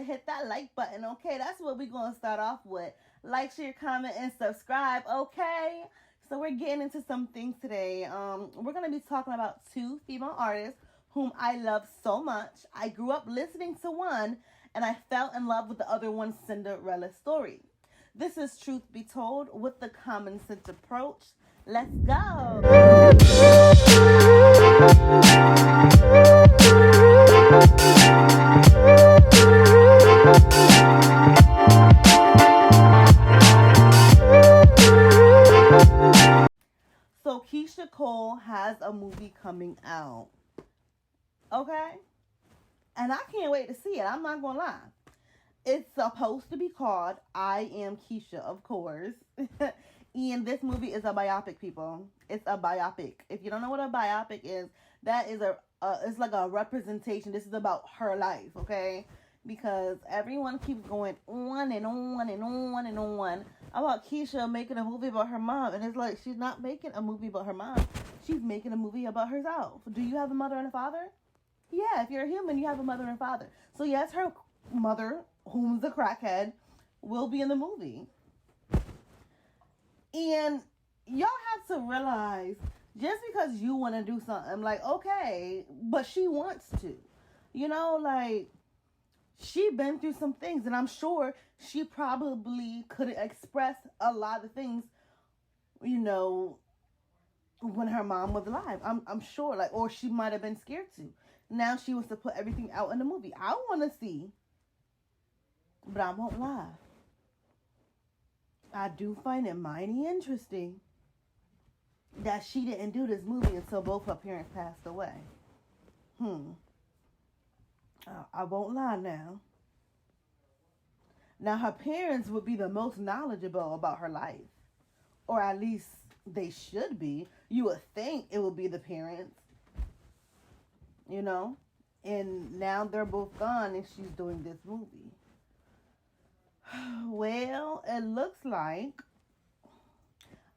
to hit that like button, okay? That's what we're going to start off with. Like, share, comment, and subscribe, okay? So we're getting into some things today. We're going to be talking about two female artists whom I love so much. I grew up listening to one, and I fell in love with the other one's Cinderella story. This is Truth Be Told with the common sense approach. Let's go! So Keyshia Cole has a movie coming out. Okay? And I can't wait to see it. I'm not going to lie. It's supposed to be called I Am Keyshia, of course. And this movie is a biopic, people. It's a biopic. If you don't know what a biopic is, that is it's like a representation. This is about her life, okay? Because everyone keeps going on and on and on and on about Keyshia making a movie about her mom. And it's like, she's not making a movie about her mom. She's making a movie about herself. Do you have a mother and a father? Yeah, if you're a human, you have a mother and father. So yes, her mother, whom's a crackhead, will be in the movie. And y'all have to realize, just because you want to do something, like, okay, but she wants to. You know, like, she been through some things, and I'm sure she probably could express a lot of things, you know, when her mom was alive. I'm sure, like, or she might have been scared to. Now she wants to put everything out in the movie. I want to see, but I won't lie. I do find it mighty interesting that she didn't do this movie until both her parents passed away. I won't lie now. Now, her parents would be the most knowledgeable about her life. Or at least they should be. You would think it would be the parents. You know? And now they're both gone and she's doing this movie. Well, it looks like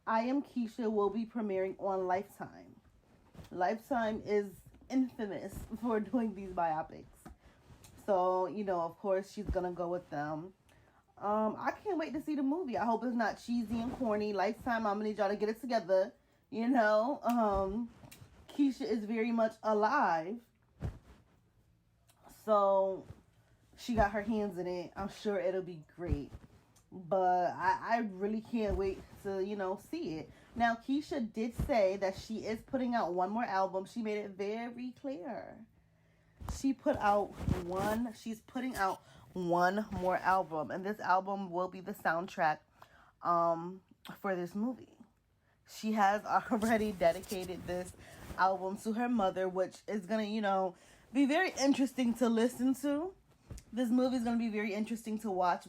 I Am Keyshia will be premiering on Lifetime. Lifetime is infamous for doing these biopics. So, you know, of course, she's going to go with them. I can't wait to see the movie. I hope it's not cheesy and corny. Lifetime, I'm going to need y'all to get it together. You know, Keyshia is very much alive. So she got her hands in it. I'm sure it'll be great. But I really can't wait to, you know, see it. Now, Keyshia did say that she is putting out one more album. She made it very clear. She's putting out one more album. And this album will be the soundtrack for this movie. She has already dedicated this album to her mother, which is going to, you know, be very interesting to listen to. This movie is going to be very interesting to watch.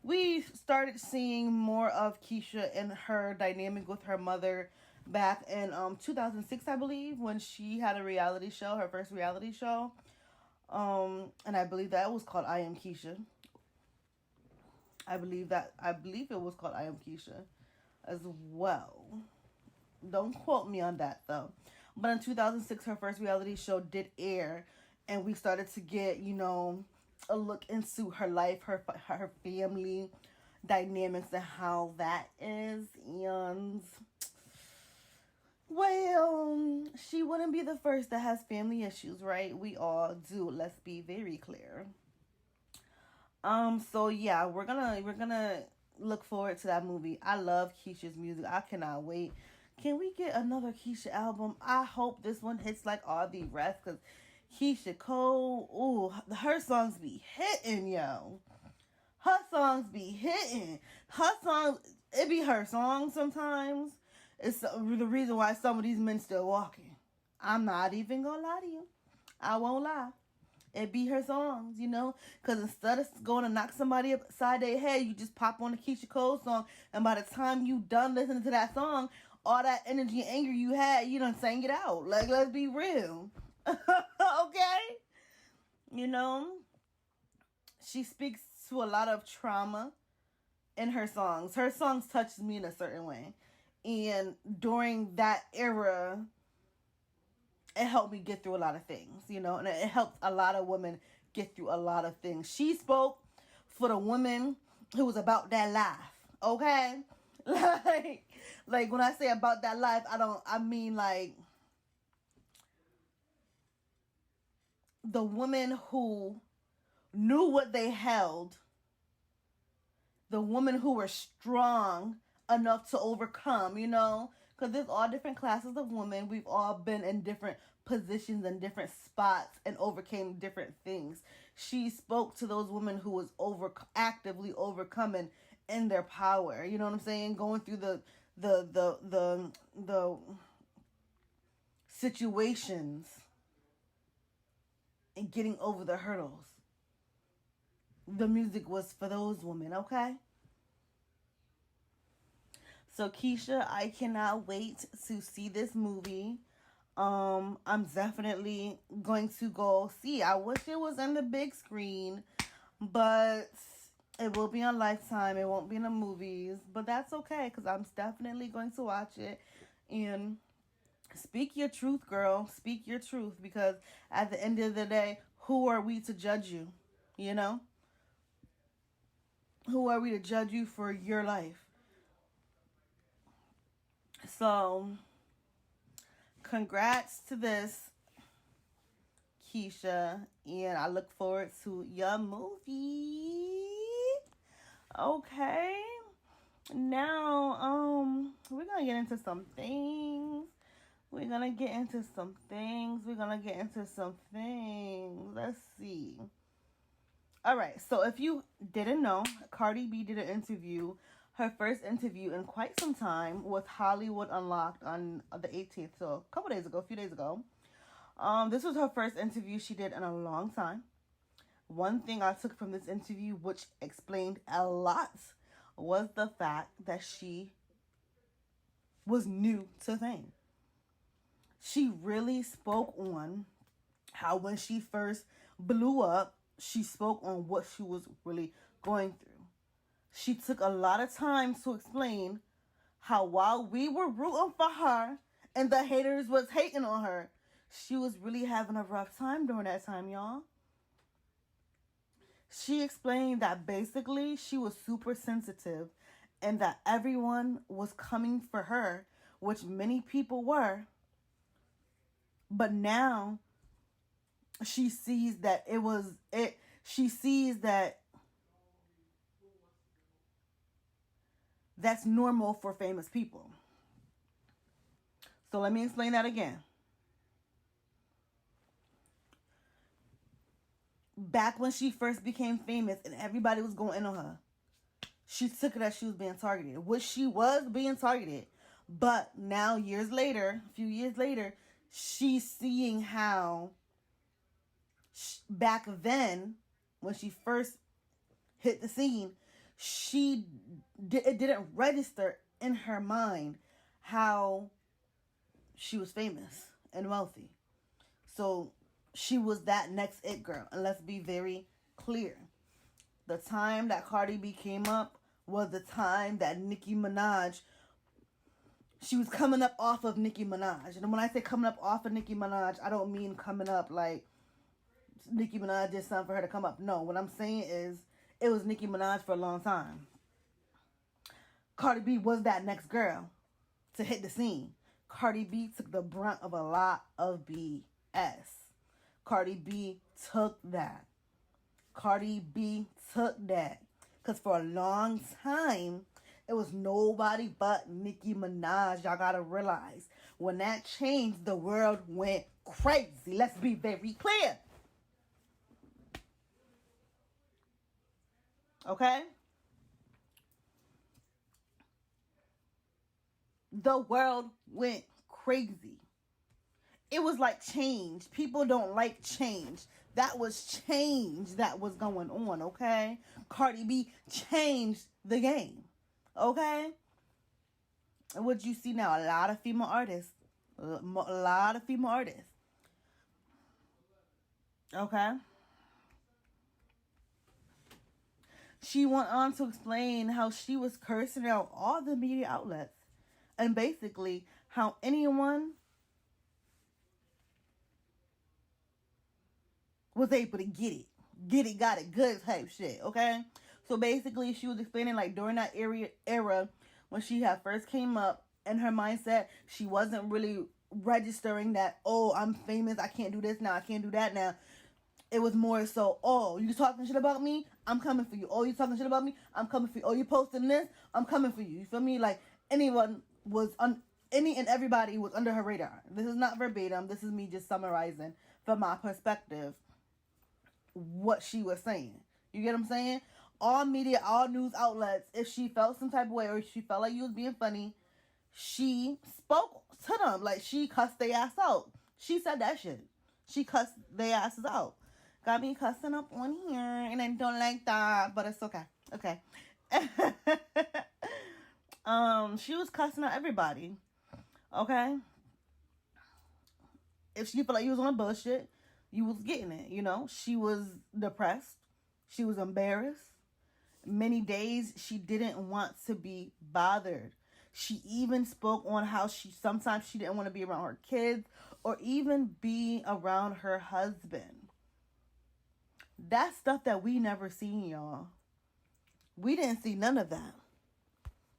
We started seeing more of Keyshia and her dynamic with her mother back in 2006, I believe, when she had a reality show, her first reality show. And I believe that was called I Am Keyshia. I believe it was called I Am Keyshia as well. Don't quote me on that, though. But in 2006, her first reality show did air, and we started to get, you know, a look into her life, her family dynamics, and how that is. And, well, she wouldn't be the first that has family issues, right? We all do. Let's be very clear. So yeah, we're gonna look forward to that movie. I love Keyshia's music. I cannot wait. Can we get another Keyshia album? I hope this one hits like all the rest, because Keyshia Cole, ooh, her songs be hitting, yo. Her songs be hitting. Her songs, it be her songs sometimes. It's the reason why some of these men still walking. I'm not even gonna lie to you. I won't lie. It be her songs, you know? Because instead of going to knock somebody upside their head, you just pop on the Keyshia Cole song, and by the time you done listening to that song, all that energy and anger you had, you done sang it out. Like, let's be real. Okay? You know? She speaks to a lot of trauma in her songs. Her songs touches me in a certain way. And during that era, it helped me get through a lot of things, you know? And it helped a lot of women get through a lot of things. She spoke for the woman who was about that life, okay? Like when I say about that life, I mean like the women who knew what they held, the women who were strong enough to overcome, you know, because there's all different classes of women. We've all been in different positions and different spots and overcame different things. She spoke to those women who was actively overcoming in their power. You know what I'm saying? Going through the situations and getting over the hurdles. The music was for those women, okay? So Keyshia, I cannot wait to see this movie. I'm definitely going to go see. I wish it was in the big screen, but it will be on Lifetime. It won't be in the movies, but that's okay because I'm definitely going to watch it. And speak your truth, girl. Speak your truth, because at the end of the day, who are we to judge you? You know? Who are we to judge you for your life? So, congrats to this, Keyshia, and I look forward to your movie. Okay. Now, we're gonna get into some things. Let's see. All right, so if you didn't know, Cardi B did an interview, her first interview in quite some time, with Hollywood Unlocked on the 18th, so a few days ago. This was her first interview she did in a long time. One thing I took from this interview, which explained a lot, was the fact that she was new to fame. She really spoke on how when she first blew up, she spoke on what she was really going through. She took a lot of time to explain how while we were rooting for her and the haters was hating on her, she was really having a rough time during that time, y'all. She explained that basically she was super sensitive and that everyone was coming for her, which many people were. But now she sees that that's normal for famous people. So let me explain that again. Back when she first became famous and everybody was going in on her, she took it as she was being targeted, which she was being targeted. But now, a few years later, she's seeing how back then, when she first hit the scene, it didn't register in her mind how she was famous and wealthy. So she was that next it girl. And let's be very clear. The time that Cardi B came up was the time that Nicki Minaj, she was coming up off of Nicki Minaj. And when I say coming up off of Nicki Minaj, I don't mean coming up like Nicki Minaj did something for her to come up. No, what I'm saying is it was Nicki Minaj for a long time. Cardi B was that next girl to hit the scene. Cardi B took the brunt of a lot of BS. Cardi B took that. Because for a long time, it was nobody but Nicki Minaj. Y'all gotta realize, when that changed, the world went crazy. Let's be very clear. Okay? The world went crazy. It was like change. People don't like change. That was change that was going on, okay? Cardi B changed the game, okay? And what you see now, a lot of female artists. Okay? She went on to explain how she was cursing out all the media outlets. And basically, how anyone was able to get it. get it, got it, good type shit, okay? So basically, she was explaining, like, during that era when she had first came up, in her mindset, she wasn't really registering that, oh, I'm famous, I can't do this now, I can't do that now. It was more so, oh, you talking shit about me? I'm coming for you. Oh, you talking shit about me? I'm coming for you. Oh, you posting this? I'm coming for you. You feel me? Like, anyone was, any and everybody was under her radar. This is not verbatim. This is me just summarizing from my perspective what she was saying. You get what I'm saying? All media, all news outlets, if she felt some type of way or she felt like you was being funny, she spoke to them. Like, she cussed their ass out. She said that shit. She cussed their asses out. Got me cussing up on here, and I don't like that, but it's okay. Okay. She was cussing out everybody. Okay? If she felt like you was on a bullshit, you was getting it, you know? She was depressed. She was embarrassed. Many days she didn't want to be bothered. She even spoke on how sometimes she didn't want to be around her kids or even be around her husband. That's stuff that we never seen, y'all. We didn't see none of that.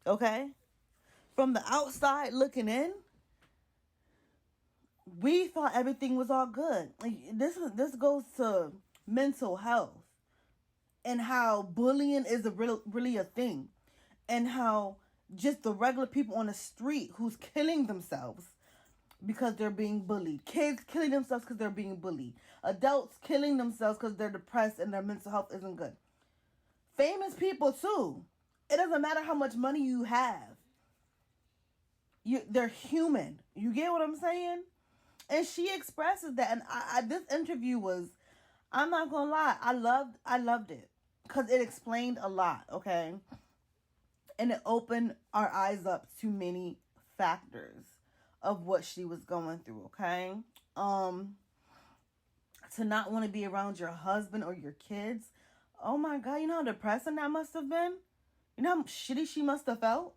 Okay? From the outside looking in, we thought everything was all good. Like, this goes to mental health and how bullying is really a thing, and how just the regular people on the street who's killing themselves because they're being bullied. Kids killing themselves because they're being bullied. Adults killing themselves because they're depressed and their mental health isn't good. Famous people too. It doesn't matter how much money you have. They're human. You get what I'm saying? And she expresses that. And this interview was, I'm not gonna lie, I loved it because it explained a lot. Okay, and it opened our eyes up to many factors of what she was going through, okay? To not want to be around your husband or your kids. Oh my God, you know how depressing that must have been? You know how shitty she must have felt?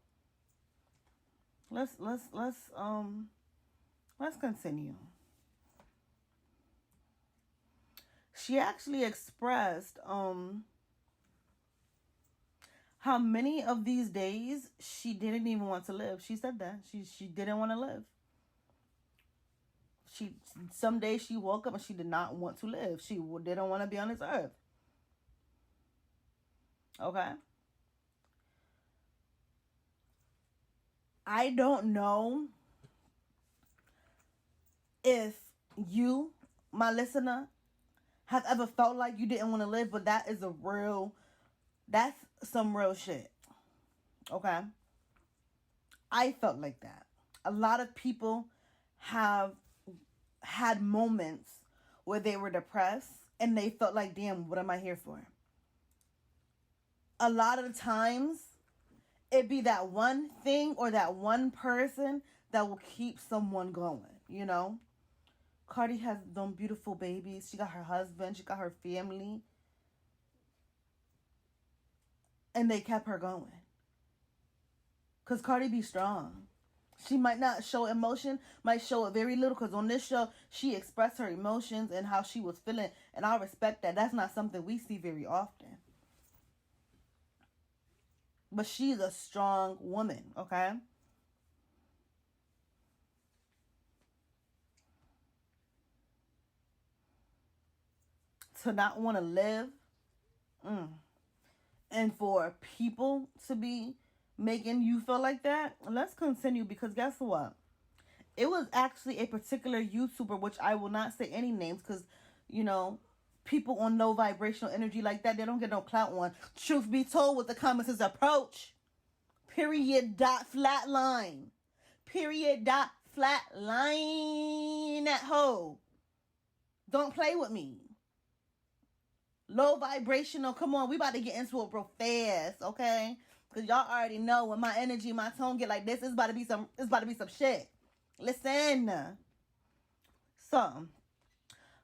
Let's continue. She actually expressed how many of these days she didn't even want to live. She said that. She didn't want to live. Some days she woke up and she did not want to live. She didn't want to be on this earth. Okay? I don't know if you, my listener, have ever felt like you didn't want to live, but that's some real shit. Okay? I felt like that. A lot of people have had moments where they were depressed and they felt like, damn, what am I here for? A lot of the times, it'd be that one thing or that one person that will keep someone going, you know? Cardi has them beautiful babies. She got her husband. She got her family. And they kept her going. Because Cardi B strong. She might not show emotion, might show it very little. Because on this show, she expressed her emotions and how she was feeling. And I respect that. That's not something we see very often. But she's a strong woman, okay? To not want to live. And for people to be making you feel like that. Let's continue, because guess what? It was actually a particular YouTuber, which I will not say any names because, you know, people on low vibrational energy like that, they don't get no clout on. Truth be told, with the comments is approach. Period. Flat line. Period. Flat line. That hoe. Don't play with me. Low vibrational. Come on, we about to get into it real fast, okay? Because y'all already know when my energy, my tone get like this, it's about to be some shit. Listen. So,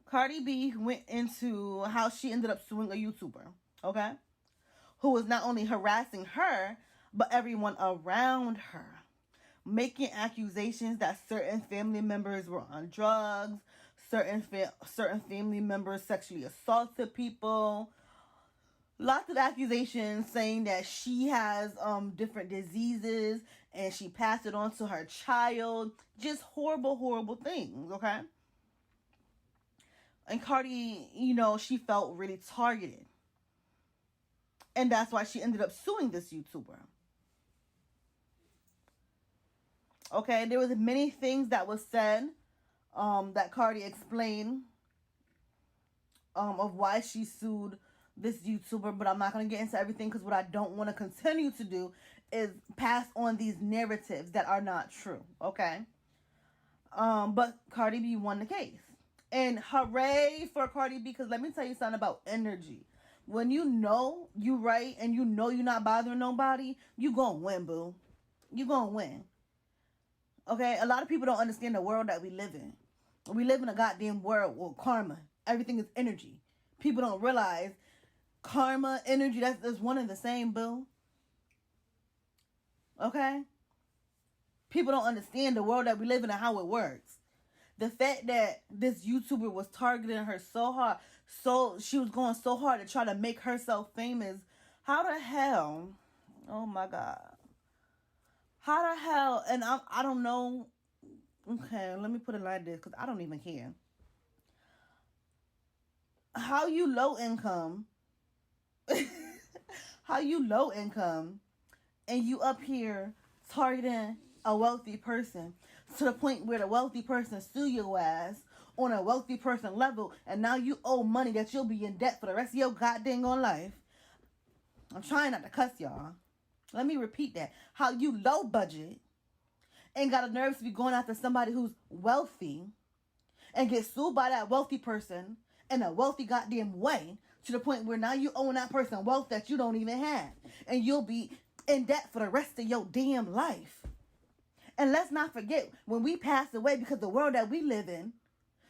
Cardi B went into how she ended up suing a YouTuber, okay? Who was not only harassing her, but everyone around her. Making accusations that certain family members were on drugs. certain family members sexually assaulted people. Lots of accusations saying that she has different diseases and she passed it on to her child. Just horrible, horrible things, okay? And Cardi, she felt really targeted. And that's why she ended up suing this YouTuber. Okay, there was many things that was said that Cardi explained of why she sued this YouTuber, but I'm not going to get into everything because what I don't want to continue to do is pass on these narratives that are not true, okay? But Cardi B won the case. And hooray for Cardi B, because let me tell you something about energy. When you know you right and you know you're not bothering nobody, you gonna win, boo. You gonna win. Okay? A lot of people don't understand the world that we live in. We live in a goddamn world with karma. Everything is energy. People don't realize karma, energy, that's one and the same, boo. Okay? People don't understand the world that we live in and how it works. The fact that this YouTuber was targeting her so hard, so she was going so hard to try to make herself famous. How the hell? Oh my God. How the hell? And I don't know. Okay, let me put it like this because I don't even care. How you low income? How you low income and you up here targeting a wealthy person to the point where the wealthy person sue your ass on a wealthy person level, and now you owe money that you'll be in debt for the rest of your goddamn life. I'm trying not to cuss, y'all. Let me repeat that. How you low budget and got a nerve to be going after somebody who's wealthy and get sued by that wealthy person in a wealthy goddamn way to the point where now you own that person wealth that you don't even have, and you'll be in debt for the rest of your damn life. And let's not forget, when we pass away, because the world that we live in,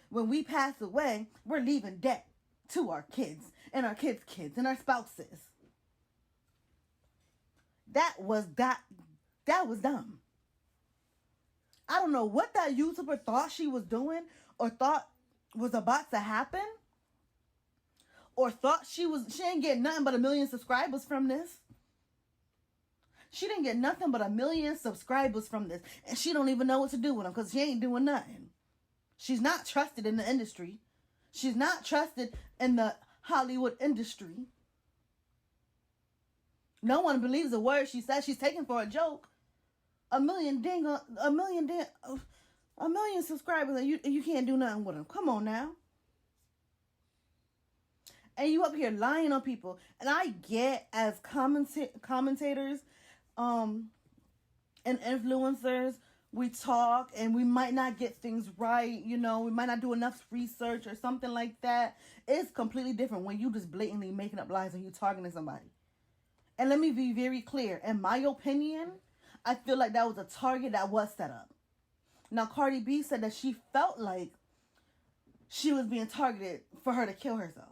when we pass away, we're leaving debt to our kids and our kids' kids and our spouses. That was dumb. I don't know what that YouTuber thought she was doing or thought was about to happen, or thought she ain't getting nothing but 1 million subscribers from this. She didn't get nothing but 1 million subscribers from this. And she don't even know what to do with them because she ain't doing nothing. She's not trusted in the industry. She's not trusted in the Hollywood industry. No one believes a word she says. She's taken for a joke. 1 million subscribers and you can't do nothing with them. Come on now. And you up here lying on people. And I get, as commentators, and influencers, we talk and we might not get things right, we might not do enough research or something like that. It's completely different when you just blatantly making up lies and you targeting somebody. And let me be very clear. In my opinion, I feel like that was a target that was set up. Now, Cardi B said that she felt like she was being targeted for her to kill herself.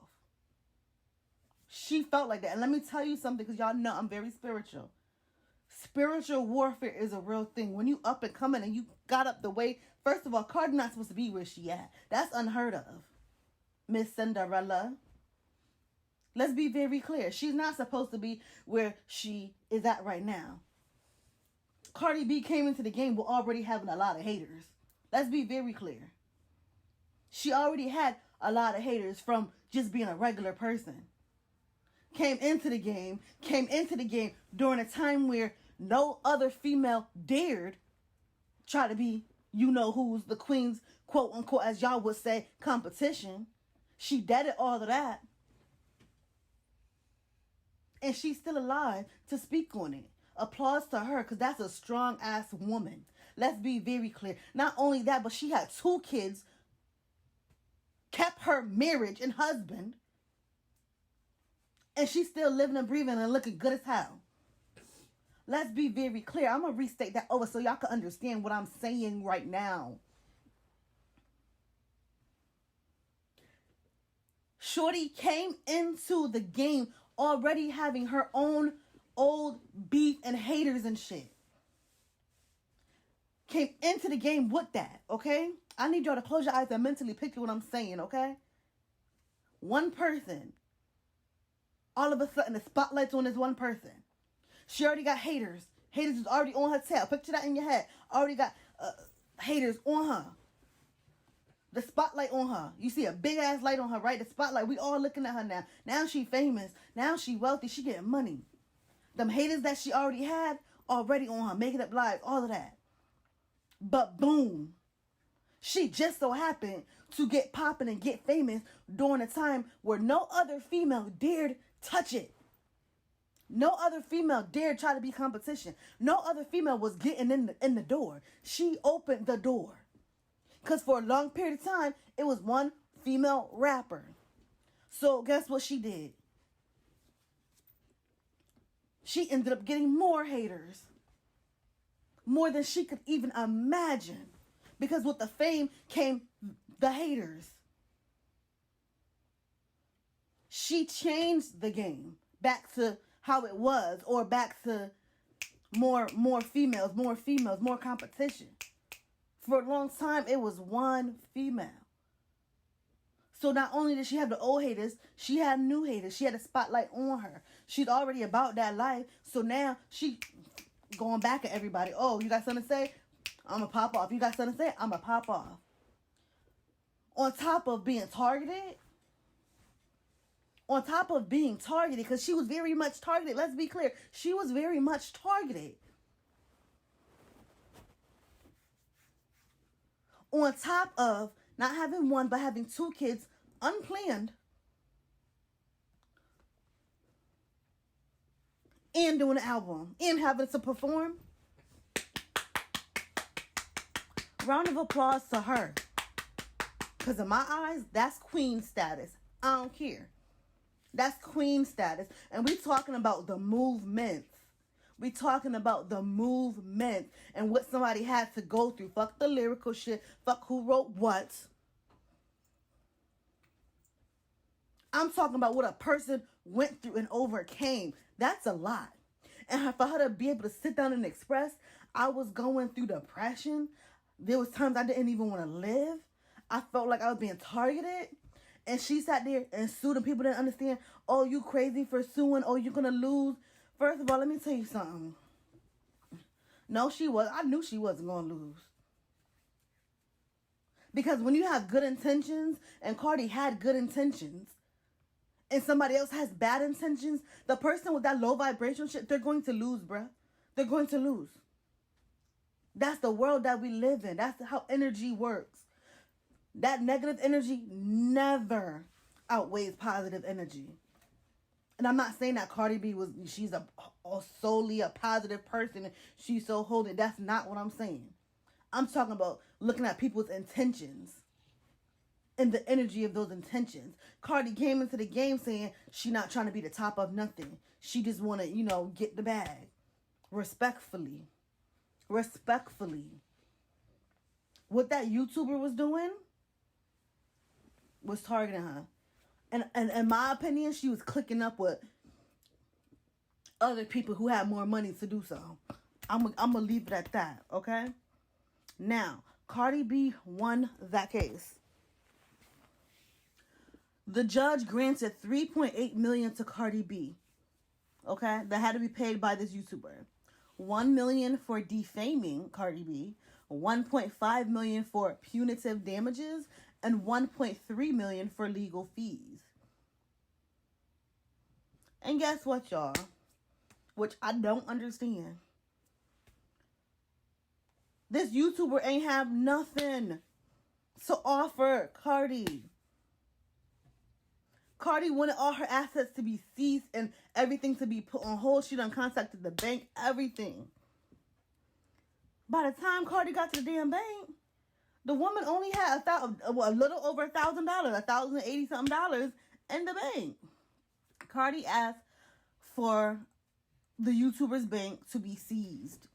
She felt like that. And let me tell you something, because y'all know I'm very spiritual. Spiritual warfare is a real thing. When you up and coming and you got up the way, first of all, Cardi not supposed to be where she at. That's unheard of. Miss Cinderella. Let's be very clear. She's not supposed to be where she is at right now. Cardi B came into the game with already having a lot of haters. Let's be very clear. She already had a lot of haters from just being a regular person. Came into the game during a time where no other female dared try to be, who's the queen's, quote unquote, as y'all would say, competition. She deaded all of that. And she's still alive to speak on it. Applause to her, because that's a strong ass woman. Let's be very clear. Not only that, but she had 2 kids, kept her marriage and husband, and she's still living and breathing and looking good as hell. Let's be very clear. I'm going to restate that over so y'all can understand what I'm saying right now. Shorty came into the game already having her own old beef and haters and shit. came into the game with that, okay? I need y'all to close your eyes and mentally picture what I'm saying, okay? One person, all of a sudden the spotlight's on this one person. She already got haters. Haters is already on her tail. Picture that in your head. Already got haters on her. The spotlight on her. You see a big ass light on her, right? The spotlight. We all looking at her now. Now she famous. Now she wealthy. She getting money. Them haters that she already had already on her. Making up lies. All of that. But boom. She just so happened to get popping and get famous during a time where no other female dared touch it. No other female dared try to be competition. No other female was getting in the door. She opened the door. Because for a long period of time, it was one female rapper. So guess what she did? She ended up getting more haters. More than she could even imagine. Because with the fame came the haters. She changed the game back to how it was, or back to more females, more competition. For a long time, it was one female. So not only did she have the old haters, she had new haters. She had a spotlight on her. She's already about that life. So now she going back at everybody. Oh, you got something to say? I'm going to pop off. You got something to say? I'm going to pop off. On top of being targeted. On top of being targeted, because she was very much targeted. Let's be clear. She was very much targeted. On top of not having one, but having two kids unplanned. And doing an album. And having to perform. Round of applause to her. Because in my eyes, that's queen status. I don't care. That's queen status. And we talking about the movement. We talking about the movement. And what somebody had to go through. Fuck the lyrical shit. Fuck who wrote what. I'm talking about what a person went through and overcame. That's a lot. And for her to be able to sit down and express, I was going through depression. There was times I didn't even want to live. I felt like I was being targeted. And she sat there and sued, and people didn't understand. Oh, you crazy for suing. Oh, you're going to lose. First of all, let me tell you something. No, she was. I knew she wasn't going to lose. Because when you have good intentions, and Cardi had good intentions, and somebody else has bad intentions, the person with that low vibration shit, they're going to lose, bruh. They're going to lose. That's the world that we live in. That's how energy works. That negative energy never outweighs positive energy. And I'm not saying that Cardi B she's a solely a positive person. She's so holy. That's not what I'm saying. I'm talking about looking at people's intentions and the energy of those intentions. Cardi came into the game saying she not trying to be the top of nothing. She just want to, get the bag. Respectfully. Respectfully. What that YouTuber was doing was targeting her. And in my opinion, she was clicking up with other people who had more money to do so. I'm going to leave it at that, okay? Now, Cardi B won that case. The judge granted $3.8 million to Cardi B. Okay? That had to be paid by this YouTuber. $1 million for defaming Cardi B. $1.5 million for punitive damages. And $1.3 million for legal fees. And guess what, y'all? Which I don't understand. This YouTuber ain't have nothing to offer Cardi. Cardi wanted all her assets to be seized and everything to be put on hold. She done contacted the bank, everything. By the time Cardi got to the damn bank, the woman only had a little over $1,000, $1,080 something in the bank. Cardi asked for the YouTuber's bank to be seized.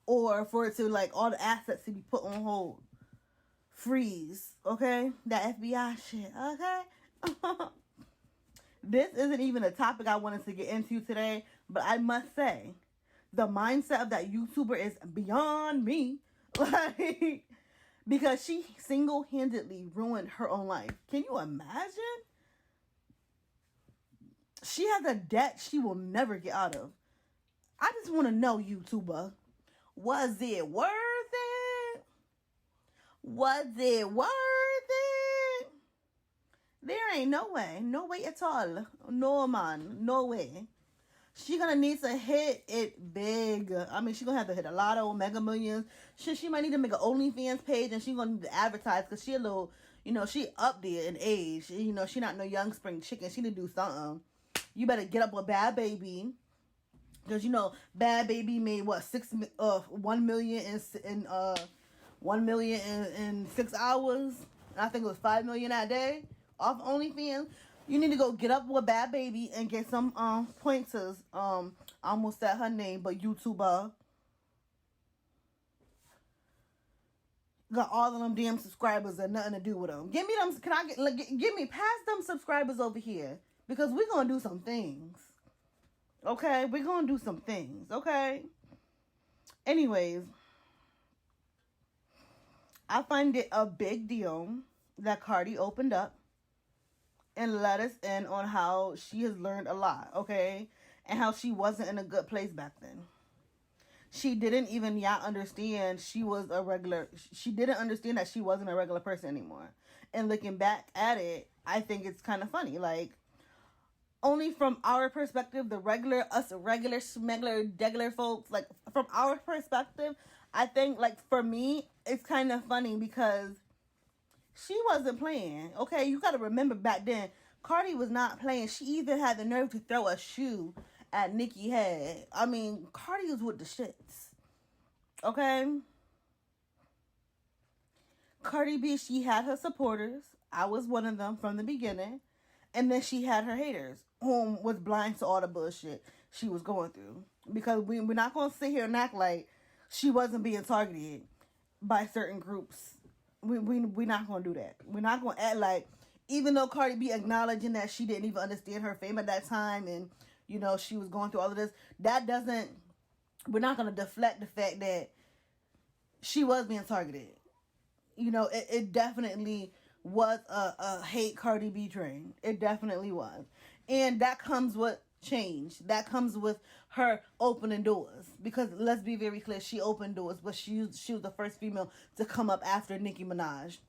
Or for it to, all the assets to be put on hold. Freeze, okay? That FBI shit, okay? This isn't even a topic I wanted to get into today, but I must say, the mindset of that YouTuber is beyond me. Like, because she single-handedly ruined her own life. Can you imagine? She has a debt she will never get out of. I just want to know, YouTuber, was it worth it? Was it worth it? There ain't no way. No way at all. No, man. No way. She gonna need to hit it big. I mean, she gonna have to hit a lot of Mega Millions. She might need to make an OnlyFans page, and she gonna need to advertise, because she a little, she up there in age. She not no young spring chicken. She need to do something. You better get up with Bad Baby, because Bad Baby made what 1 million in 1 million in 6 hours. And I think it was 5 million that day off OnlyFans. You need to go get up with Bad Baby and get some pointers. I almost said her name, but YouTuber. Got all of them damn subscribers and nothing to do with them. Give me them. Give me pass them subscribers over here, because we're gonna do some things. Okay, we're gonna do some things. Okay. Anyways, I find it a big deal that Cardi opened up and let us in on how she has learned a lot, okay? And how she wasn't in a good place back then. She didn't even understand she didn't understand that she wasn't a regular person anymore. And looking back at it, I think it's kind of funny. Like, only from our perspective, regular smuggler folks, like, from our perspective, I think, like, for me, it's kind of funny because she wasn't playing. Okay, you got to remember back then, Cardi was not playing. She even had the nerve to throw a shoe at Nicki's head. I mean, Cardi was with the shits. Okay? Cardi B, she had her supporters. I was one of them from the beginning. And then she had her haters, whom was blind to all the bullshit she was going through. Because we're not going to sit here and act like she wasn't being targeted by certain groups. We're not going to do that. We're not going to act like, even though Cardi B acknowledging that she didn't even understand her fame at that time, and, she was going through all of this, we're not going to deflect the fact that she was being targeted. It definitely was a hate Cardi B train. It definitely was. And that comes with change. That comes with her opening doors. Because let's be very clear, she opened doors, but she was the first female to come up after Nicki Minaj.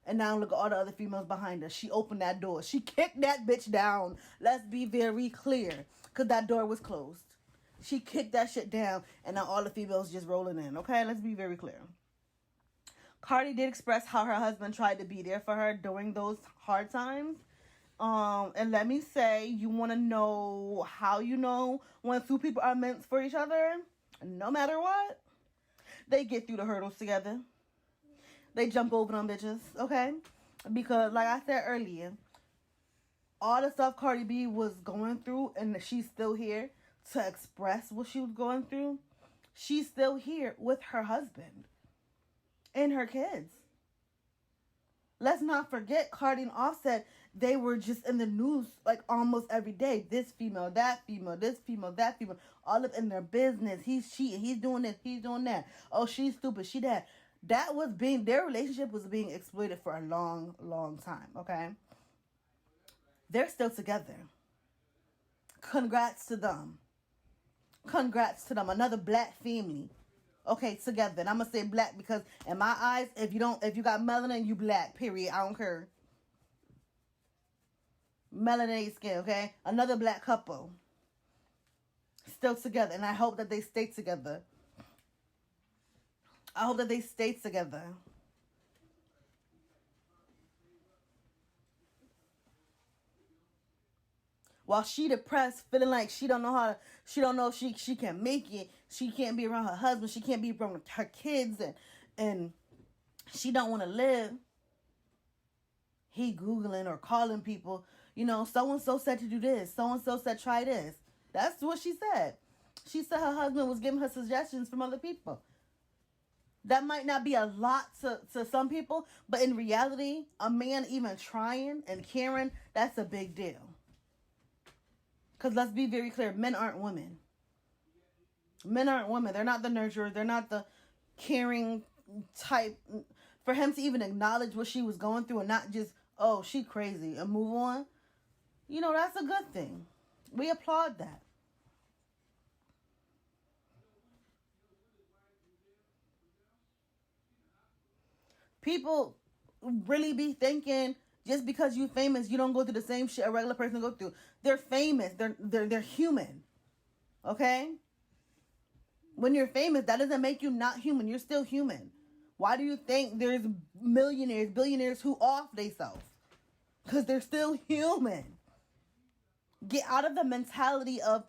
And now look at all the other females behind her. She opened that door. She kicked that bitch down. Let's be very clear. Because that door was closed. She kicked that shit down. And now all the females just rolling in. Okay? Let's be very clear. Cardi did express how her husband tried to be there for her during those hard times. And let me say, you want to know how you know when two people are meant for each other? No matter what, they get through the hurdles together. They jump over them bitches, okay? Because, like I said earlier, all the stuff Cardi B was going through, and she's still here to express what she was going through, she's still here with her husband and her kids. Let's not forget, Cardi and Offset, they were just in the news like almost every day. This female, that female, this female, that female, all up in their business. He's cheating, he's doing this, he's doing that. Oh, she's stupid, she that. Their relationship was being exploited for a long, long time, okay? They're still together. Congrats to them. Congrats to them. Another black family. Okay, together. And I'm going to say black because in my eyes, if you got melanin, you black, period. I don't care. Melanated skin, okay? Another black couple. Still together. And I hope that they stay together. I hope that they stay together. While she depressed, feeling like she don't know if she can make it. She can't be around her husband. She can't be around her kids, and she don't want to live. He Googling or calling people, so-and-so said to do this. So-and-so said try this. That's what she said. She said her husband was giving her suggestions from other people. That might not be a lot to some people, but in reality, a man even trying and caring, that's a big deal. Because let's be very clear, men aren't women. Men aren't women. They're not the nurturers. They're not the caring type. For him to even acknowledge what she was going through and not just, oh, she crazy, and move on, that's a good thing. We applaud that. People really be thinking just because you famous, you don't go through the same shit a regular person go through. They're famous. They're human. Okay? When you're famous, that doesn't make you not human. You're still human. Why do you think there's millionaires, billionaires who off themselves? Because they're still human. Get out of the mentality of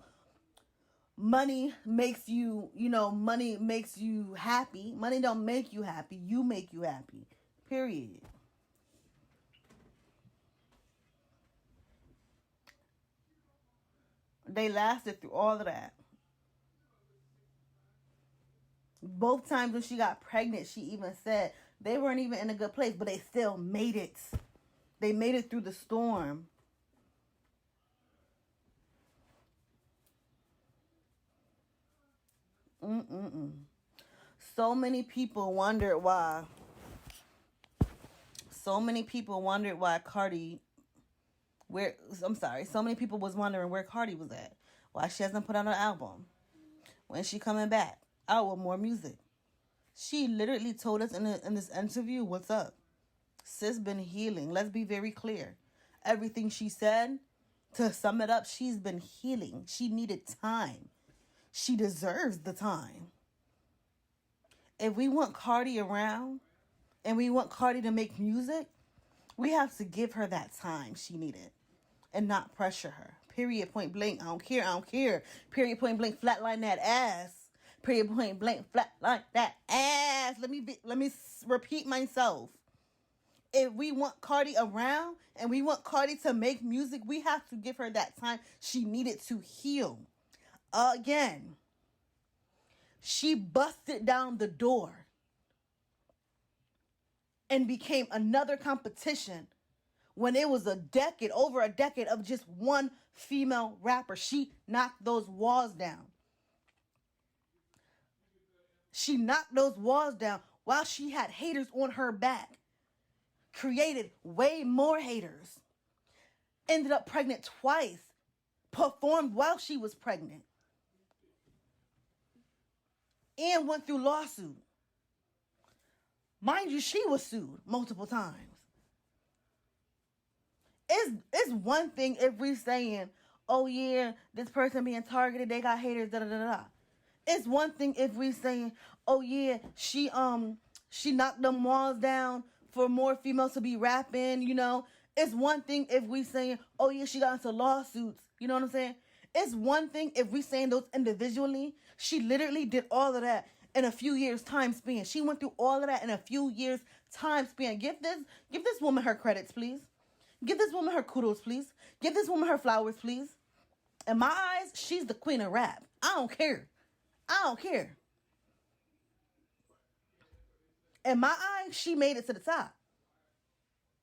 money makes you, money makes you happy. Money don't make you happy. You make you happy. Period. They lasted through all of that. Both times when she got pregnant, she even said they weren't even in a good place, but they still made it. They made it through the storm. So many people wondered why. So many people wondered why Cardi, so many people was wondering where Cardi was at. Why she hasn't put out an album. When she coming back out with more music. She literally told us in this interview, what's up? Sis been healing. Let's be very clear. Everything she said, to sum it up, she's been healing. She needed time. She deserves the time. If we want Cardi around and we want Cardi to make music, we have to give her that time she needed and not pressure her. Period, point blank. I don't care. Period, point blank. Flatline that ass. Period, point blank. Flatline that ass. Let me repeat myself. If we want Cardi around and we want Cardi to make music, we have to give her that time she needed to heal. Again, she busted down the door and became another competition when it was over a decade of just one female rapper. She knocked those walls down. She knocked those walls down while she had haters on her back. Created way more haters. Ended up pregnant twice. Performed while she was pregnant. And went through lawsuit. Mind you, she was sued multiple times. It's one thing if we're saying, oh yeah, this person being targeted, they got haters, da da da da. It's one thing if we're saying, oh yeah, she knocked them walls down for more females to be rapping, It's one thing if we saying, oh yeah, she got into lawsuits, you know what I'm saying? It's one thing if we saying those individually. She literally did all of that in a few years time span. She went through all of that in a few years time span. Give this woman her credits, please. Give this woman her kudos, please. Give this woman her flowers, please. In my eyes, she's the queen of rap. I don't care. In my eyes, she made it to the top.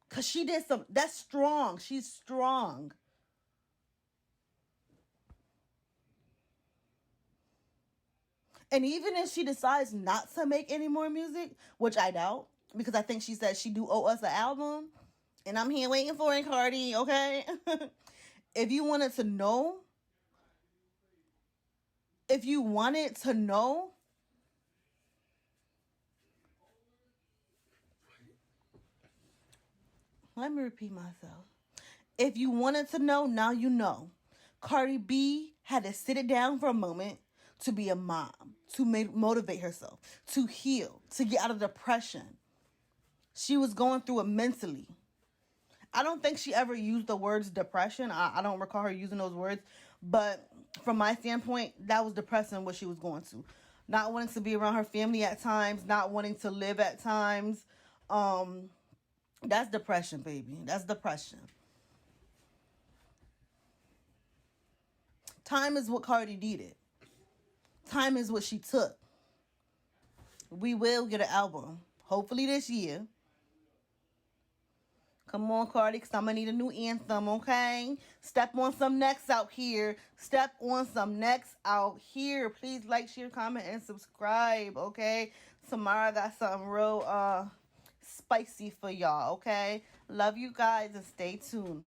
Because she did that's strong. She's strong. And even if she decides not to make any more music, which I doubt, because I think she said she do owe us an album, and I'm here waiting for it, Cardi, okay? If you wanted to know, let me repeat myself. If you wanted to know, now you know. Cardi B had to sit it down for a moment to be a mom, to motivate herself, to heal, to get out of depression. She was going through it mentally. I don't think she ever used the words depression. I don't recall her using those words. But from my standpoint, that was depressing what she was going through. Not wanting to be around her family at times, not wanting to live at times. That's depression, baby. That's depression. Time is what Cardi needed. Time is what she took. We will get an album. Hopefully this year. Come on, Cardi, because I'm going to need a new anthem, okay? Step on some necks out here. Step on some necks out here. Please like, share, comment, and subscribe, okay? Tomorrow I got something real spicy for y'all, okay? Love you guys and stay tuned.